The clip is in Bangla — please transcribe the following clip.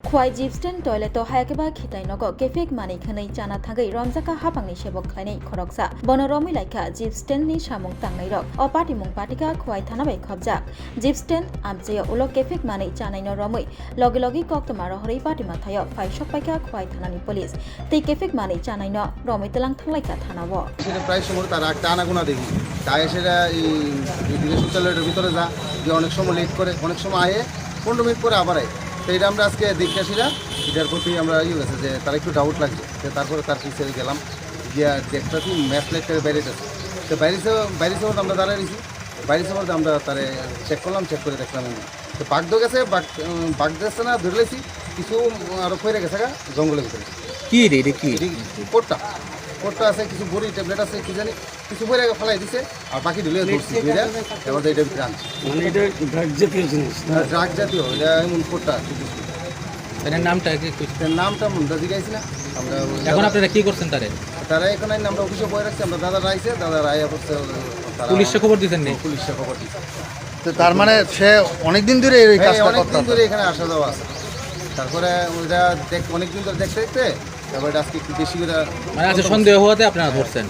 খোয়াই জিপস্টেন টয়লেট হায়াকেবা খিতাইনগ কেফেক মানি खनै जाना थागै रमजाका हापांनि सेबक खायनै खरकसा बनरमि लाइका जिपस्टेननि सामुं तांनाय रक अ पाटिमुं पाटिका खवाय थानाबै खबजाक जिपस्टेन आमजेय उलो केफेक मानि जानायनो रमै लगे लगे कक्तमा रहरै पाटिमा थायो फाइसक पाइका खवाय थानानि पुलिस तै केफेक मानि जानायनो रमै तलां थांलायका थानावो সেটা প্রায় সময় তারা একটা আনাগোনা দেখি তাই সেটা এই বিদেশ টয়লেটের ভিতরে যা যে অনেক সময় লেট করে অনেক সময় আয়ে 15 মিনিট পরে আবার আয় তো এটা আমরা আজকে দেখে আসি না এটার প্রতি আমরা গেছে যে তার একটু ডাউট লাগছে তো তারপরে তার পিছিয়ে গেলাম গিয়া দেখতেছি ম্যাচ লেগটারে বাইরে যাচ্ছে তো বাইরে আমরা দাঁড়িয়ে রয়েছি বাইরে সময় আমরা তারে চেক করলাম চেক করে দেখলাম তো বাঘ তো গেছে বাঘ যাচ্ছে না ধরে লেছি কিছু আরও ফেরে গেছে জঙ্গলের ভিতরে কি রে এটা কি কোটটা আছে কিছু বড়ি ট্যাবলেট আছে কি জানি কিছু বইরে ফেলাই দিছে আর বাকি ঢুলে ধরছি এবার এটা ভিতরে আনছি মানে এটা ড্রাগ জাতীয় জিনিস ড্রাগ জাতীয় এটা এমন কোটটা এটার নামটা কি এর নামটা মনে জিজ্ঞাসি না আমরা এখন আপনারা কি করছেন তারা এখন আমরা অফিসে বয়ে রাখছি আমরা দাদা রাইছে দাদা রায় অবস্থা পুলিশে খবর দিতেন নি পুলিশে খবর দিচ্ছে তো তার মানে সে অনেকদিন ধরে এই কাজটা অনেক করতে দিন ধরে এখানে আসা যাওয়া আছে তারপরে ওইটা অনেকদিন ধরে দেখতে দেখতে তারপরে আজকে একটু বেশি করে মানে আচ্ছা সন্দেহ হওয়াতে আপনারা ধরছেন